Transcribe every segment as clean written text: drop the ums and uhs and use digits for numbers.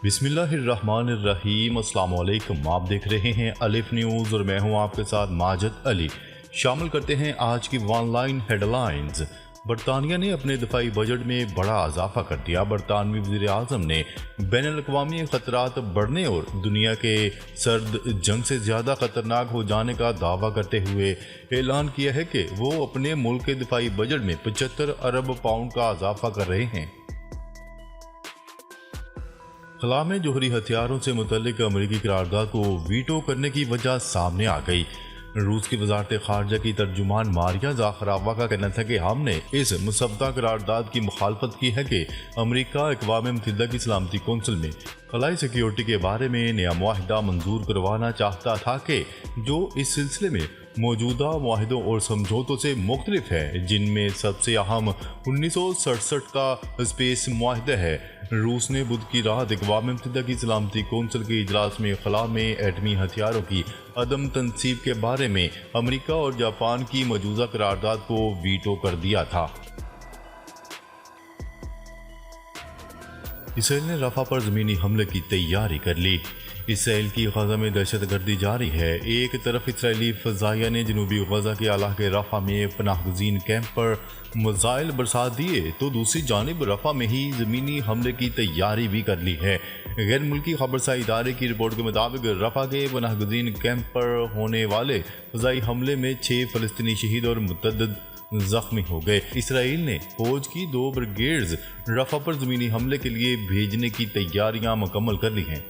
बिस्मिल्लाहिर्रहमानिर्रहीम। अस्सलाम वालेकुम। आप देख रहे हैं अलिफ न्यूज़ और मैं हूं आपके साथ माजिद अली। शामिल करते हैं आज की ऑनलाइन हेडलाइंस। बरतानिया ने अपने दफाई बजट में बड़ा इजाफा कर दिया। बरतानवी वज़ीर आज़म ने बैनुल-अक़वामी ख़तरात बढ़ने और दुनिया के सर्द जंग से ज़्यादा ख़तरनाक हो जाने का दावा करते हुए ऐलान किया है कि वो अपने मुल्क के दफाई बजट में 75 अरब पाउंड का इजाफा कर रहे हैं। खला में जोहरी हथियारों से मुतल्लिक अमरीकी करारदाद को वीटो करने की वजह सामने आ गई। रूस की वजारत खारजा की तर्जुमान मारिया ज़ाखरावा का कहना था कि हमने इस मुसव्वदा करारदाद की मुखालफत की है कि अमरीका अक़वाम मुत्तहिदा की सलामती कौंसिल में खलाई सिक्योरिटी के बारे में नया मुआहिदा मंजूर करवाना चाहता था कि जो इस सिलसिले में मौजूदा मुआहिदों और समझौतों से मुख्तलिफ है, जिनमें सबसे अहम 1967 का स्पेस मुआहिदा है। रूस ने बुध की रात अक़वाम मुत्तहिदा की सलामती कौंसिल के इजलास में खला में एटमी हथियारों की अदम तनसीब के बारे में अमरीका और जापान की मौजूदा करारदाद को वीटो कर दिया था। इसराइल ने रफा पर ज़मीनी हमले की तैयारी कर ली। इसराइल की गजा में दहशत गर्दी जारी है। एक तरफ इसराइली फ़ज़ाइया ने जनूबी गजा के इलाके रफा में पनाहगज़ीन कैंप पर मिसाइल बरसा दिए, तो दूसरी जानिब रफा में ही ज़मीनी हमले की तैयारी भी कर ली है। गैर मुल्की खबरसार इदारे की रिपोर्ट के मुताबिक रफा के पनाहगज़ीन कैंप पर होने वाले फ़ज़ाई हमले में 6 फ़लस्तीनी शहीद और मुतअद्दिद जख्मी हो गए। इसराइल ने फौज की 2 ब्रिगेड्स रफा पर ज़मीनी हमले के लिए भेजने की तैयारियां मुकम्मल कर ली हैं।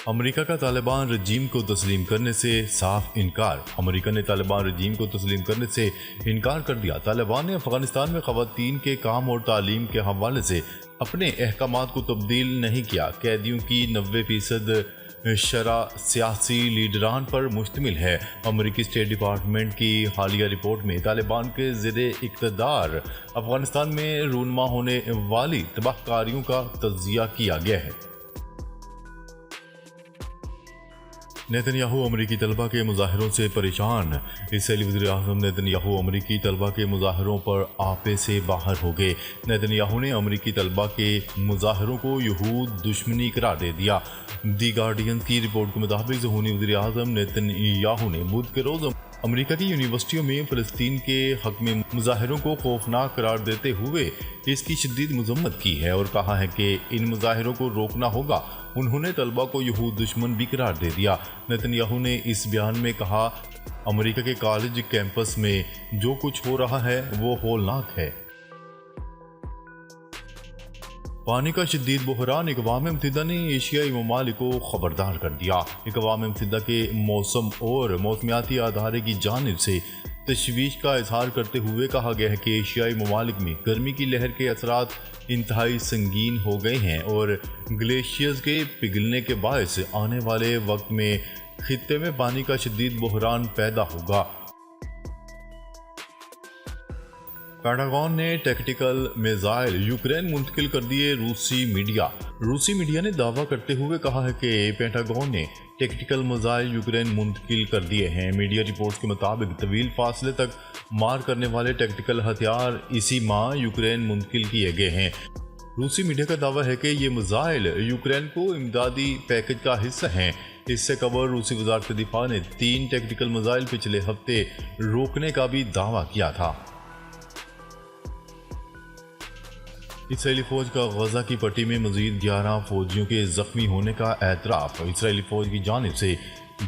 अमेरिका का तालिबान रजीम को तस्लीम करने से साफ इनकार। अमेरिका ने तालिबान रजीम को तस्लीम करने से इनकार कर दिया। तालिबान ने अफगानिस्तान में ख़वातीन के काम और तालीम के हवाले से अपने अहकामात को तब्दील नहीं किया। कैदियों की 90% शरह सियासी लीडरान पर मुश्तमिल है। अमेरिकी स्टेट डिपार्टमेंट की हालिया रिपोर्ट में तालिबान के ज़ेरे इक़्तिदार अफगानिस्तान में रूनमा होने वाली तबाहकारियों का तज़किया किया गया है। नेतन्याहू अमरीकी तलबा के मुजाहरों से परेशान। इसराइली वज़ीर आज़म नेतन्याहू अमरीकी तलबा के मुजाहरों पर आपे से बाहर हो गए। नेतन्याहू ने अमरीकी तलबा के मुजाहरों को यहूद दुश्मनी करार दे दिया। दी गार्डियन की रिपोर्ट के मुताबिक ज़हूनी वज़ीर आज़म नेतन्याहू ने बुध के रोज़ अमेरिका की यूनिवर्सिटियों में फ़लस्तीन के हक़ में मुजाहरों को खौफनाक करार देते हुए इसकी शदीद मज़म्मत की है और कहा है कि इन मुजाहरों को रोकना होगा। उन्होंने तलबा को यहूद दुश्मन भी करार दे दिया। नेतन्याहू ने इस बयान में कहा, अमेरिका के कॉलेज कैंपस में जो कुछ हो रहा है वो हौलनाक है। पानी का शदीद बहरान। अक़वाम मुत्तहिदा ने एशियाई ममालिक को खबरदार कर दिया। अक़वाम मुत्तहिदा के मौसम और मौसमियाती अदारे की जानिब से तशवीश का इजहार करते हुए कहा गया है कि एशियाई ममालिक में गर्मी की लहर के असरात इंतहाई संगीन हो गए हैं और ग्लेशियर्स के पिघलने के बायस आने वाले वक्त में खित्ते में पानी का शदीद बहरान पैदा होगा। पेंटागन ने टैक्टिकल मिसाइल यूक्रेन मुंतकिल कर दिए। रूसी मीडिया ने दावा करते हुए कहा है कि पेंटागन ने टैक्टिकल मिसाइल यूक्रेन मुंतकिल कर दिए हैं। मीडिया रिपोर्ट्स के मुताबिक तवील फासले तक मार करने वाले टैक्टिकल हथियार इसी माह यूक्रेन मुंतकिल किए गए हैं। रूसी मीडिया का दावा है कि ये मिसाइल यूक्रेन को इमदादी पैकेज का हिस्सा हैं। इससे कबल रूसी वजारत दिफा ने 3 टैक्टिकल मिसाइल पिछले हफ्ते रोकने का भी दावा किया था। इसराइली फौज का गजा की पट्टी में मजीद 11 फौजियों के जख्मी होने का एतराफ़। इसराइली फौज की जानिब से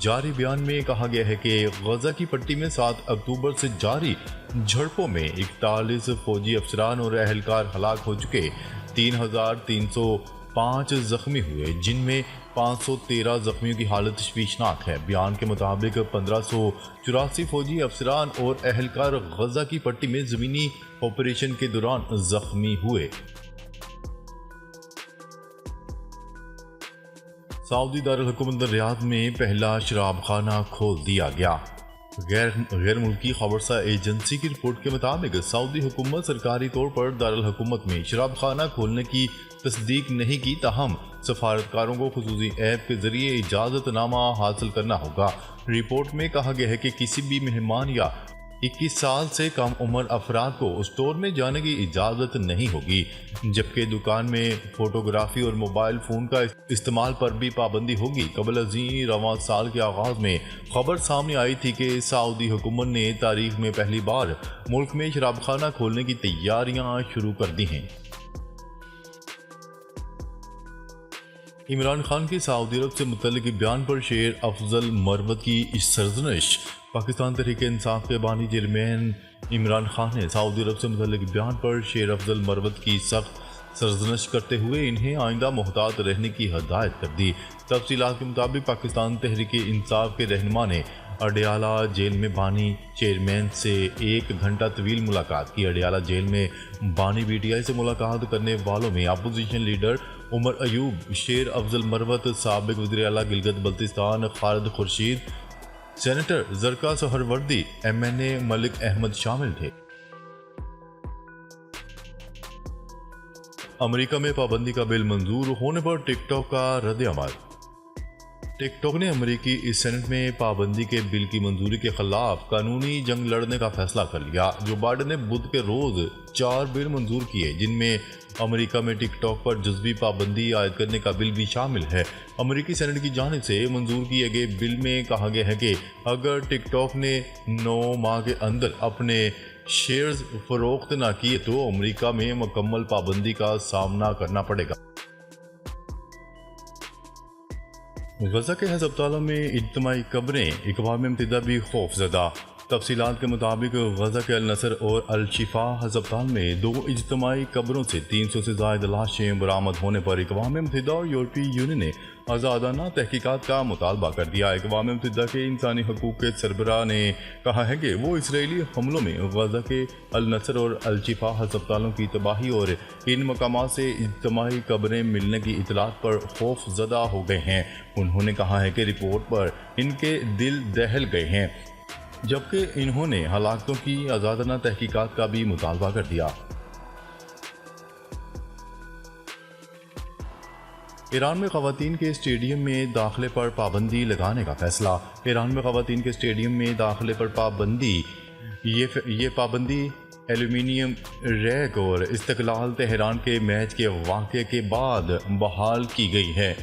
जारी बयान में कहा गया है कि गजा की पट्टी में 7 अक्टूबर से जारी झड़पों में 41 फौजी अफसरान और अहलकार हलाक हो चुके। 3,305 जख्मी हुए, जिनमें 513 जख्मियों की हालत तशवीशनाक है। बयान के मुताबिक 1584 फौजी अफसरान और अहलकार गजा की पट्टी में ज़मीनी ऑपरेशन के दौरान जख्मी हुए। सऊदी दारुल हुकूमत रियाद में पहला शराब खाना खोल दिया गया। गैर मुल्की खबरसार एजेंसी की रिपोर्ट के मुताबिक सऊदी हुकूमत सरकारी तौर पर दारुल हुकूमत में शराब खाना खोलने की तस्दीक नहीं की, ताहम सफारतकारों को खुसूसी ऐप के जरिए इजाज़तनामा हासिल करना होगा। रिपोर्ट में कहा गया है कि किसी भी मेहमान या 21 साल से कम उम्र अफराद को स्टोर में जाने की इजाज़त नहीं होगी, जबकि दुकान में फोटोग्राफी और मोबाइल फ़ोन का इस्तेमाल पर भी पाबंदी होगी। कबल अज़ीं रवां साल के आगाज़ में खबर सामने आई थी कि सऊदी हुकूमत ने तारीख में पहली बार मुल्क में शराबखाना खोलने की तैयारियां शुरू कर दी हैं। इमरान खान की सऊदी अरब से मुतल्लिक बयान पर शेर अफजल मरवत की सरजनिश। पाकिस्तान तहरीक इंसाफ के बानी चेयरमैन इमरान खान ने सऊदी अरब से मुतल्लिक बयान पर शेर अफजल मरवत की सख्त सरजनिश करते हुए इन्हें आइंदा मोहतात रहने की हदायत कर दी। तफसीलात के मुताबिक पाकिस्तान तहरीक इंसाफ के रहनुमा ने अडयाला जेल में बानी चेयरमैन से 1 घंटा तवील मुलाकात की। अडयाला जेल में बानी BTI से मुलाकात करने वालों में अपोजिशन लीडर उमर अयूब, शेर अफजल मरवत, साबिक वज़ीर आला गिलगित बल्तिस्तान खालिद खुर्शीद, सेनेटर जरका सोहरवर्दी, MNA मलिक अहमद शामिल थे। अमेरिका में पाबंदी का बिल मंजूर होने पर टिकटॉक का रद्द-ए-अमल। टिकटॉक ने अमेरिकी इस सेनेट में पाबंदी के बिल की मंजूरी के खिलाफ कानूनी जंग लड़ने का फैसला कर लिया। जो बाइडेन ने बुध के रोज 4 बिल मंजूर किए, जिनमें अमेरिका में टिकटॉक पर जुज़वी पाबंदी आयद करने का बिल भी शामिल है। अमेरिकी सेनेट की जानिब से मंजूर किए गए बिल में कहा गया है कि अगर टिकटॉक ने 9 माह के अंदर अपने शेयर्स फरोख्त ना किए तो अमेरिका में मुकम्मल पाबंदी का सामना करना पड़ेगा। गजा के हस्पतालों में इज्तिमाई कब्रें, अक़वाम मुत्तहिदा भी खौफज़दा। तफसीलात के मुताबिक गजा के अल नसर और अल शिफा हस्पताल में 2 इज्तिमाई कब्रों से 300 से ज़ायद लाशें बरामद होने पर अक़वाम मुत्तहिदा और यूरोपीय यूनियन ने आज़ादाना तहकीकात का मुतालबा कर दिया। अक़वाम मुत्तहिदा के इंसानी हकूक़ के सरबराह ने कहा है कि वो इसराइली हमलों में गजा के अल नसर और अल शिफा हस्पतालों की तबाही और इन मकामात से इज्तिमाई कब्रें मिलने की इतलात पर खौफ ज़दा हो गए हैं। उन्होंने कहा है कि रिपोर्ट पर इनके दिल दहल गए हैं, जबकि इन्होंने हलाकतों की आज़ादाना तहकीकात का भी मुतालबा कर दिया। ईरान में ख़वातीन के स्टेडियम में दाखिले पर पाबंदी लगाने का फैसला। ईरान में ख़वातीन के स्टेडियम में दाखिले पर पाबंदी ये पाबंदी एल्यूमिनियम रैक और इस्तक़लाल तेहरान के मैच के वाक़े के बाद बहाल की गई है।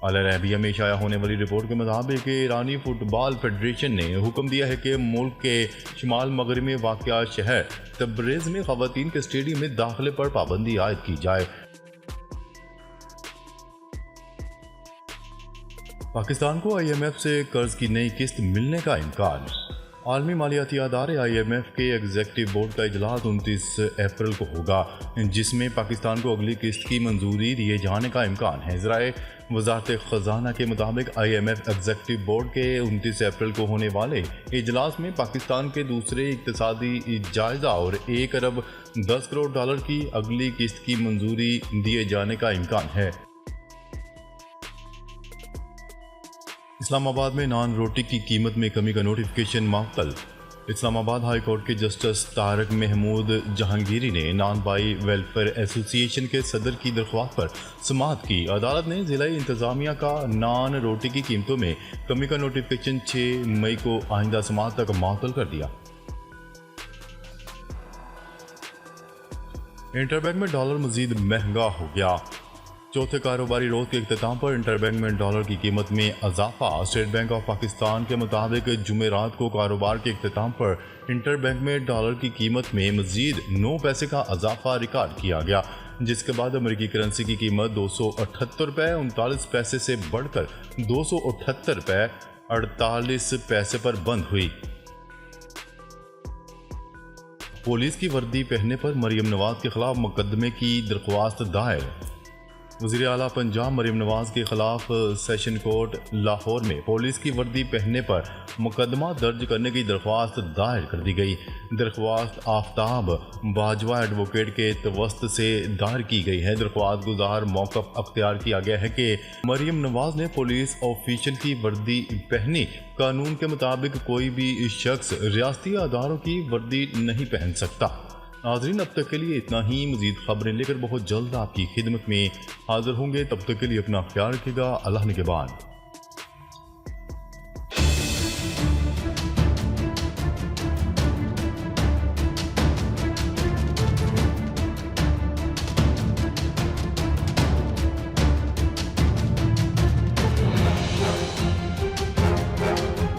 अल अरबिया में शाया होने वाली रिपोर्ट के मुताबिक ईरानी फुटबॉल फेडरेशन ने हुक्म दिया है कि मुल्क के शुमाल मगरब में वाक़या शहर तब्रेज़ में ख़वातीन के स्टेडियम में दाखिले पर पाबंदी आयद की जाए। पाकिस्तान को IMF से कर्ज की नई किस्त मिलने का इम्कान। आलमी मालियाती अदारे IMF के एग्जीक्यूटिव बोर्ड का इजलास 29 अप्रैल को होगा, जिसमें पाकिस्तान को अगली किस्त की मंजूरी दिए जाने का इम्कान है। ज़राए वज़ारत ख़जाना के मुताबिक IMF एग्जीक्यूटिव बोर्ड के 29 अप्रैल को होने वाले इजलास में पाकिस्तान के दूसरे इक़्तिसादी जायज़ा और 1 अरब 10 करोड़ डॉलर की अगली किस्त की मंजूरी दिए जाने का इम्कान है। इस्लामाबाद में नान रोटी की कीमत में कमी का नोटिफिकेशन मअतल। इस्लामाबाद हाई कोर्ट के जस्टिस तारक महमूद जहांगीरी ने नान बाई वेलफेयर एसोसिएशन के सदर की दरख्वास्त पर समाअत की। अदालत ने ज़िलाई इंतज़ामिया का नान रोटी की कीमतों में कमी का नोटिफिकेशन 6 मई को आइंदा समाअत तक मअतल कर दिया। इंटरबैंक में डॉलर मज़ीद महंगा हो गया। चौथे कारोबारी रोज के इख्तिताम पर इंटरबैंक में डॉलर की कीमत में इजाफा। स्टेट बैंक ऑफ पाकिस्तान के मुताबिक जुमेरात को कारोबार के इख्तिताम पर इंटरबैंक में डॉलर की कीमत में मजीद 9 पैसे का इजाफा रिकॉर्ड किया गया, जिसके बाद अमेरिकी करेंसी की कीमत 278 रुपये 39 पैसे से बढ़कर 278 रुपये 48 पैसे पर बंद हुई। पुलिस की वर्दी पहनने पर मरियम नवाज के खिलाफ मुकदमे की दरख्वास्त दायर। वज़ीर आला पंजाब मरियम नवाज के खिलाफ सेशन कोर्ट लाहौर में पुलिस की वर्दी पहनने पर मुकदमा दर्ज करने की दरख्वास्त दायर कर दी गई। दरख्वास्त आफ्ताब बाजवा एडवोकेट के तवस्त से दायर की गई है। दरख्वास्त गुजार मौक़िफ़ अख्तियार किया गया है कि मरियम नवाज ने पुलिस ऑफिशियल की वर्दी पहनी। कानून के मुताबिक कोई भी शख्स रियासती अदारों की वर्दी नहीं पहन सकता। नाज़रीन, अब तक के लिए इतना ही। मज़ीद खबरें लेकर बहुत जल्द आपकी खिदमत में हाजिर होंगे। तब तक के लिए अपना ख्याल रखिएगा। अल्लाह निगहबान।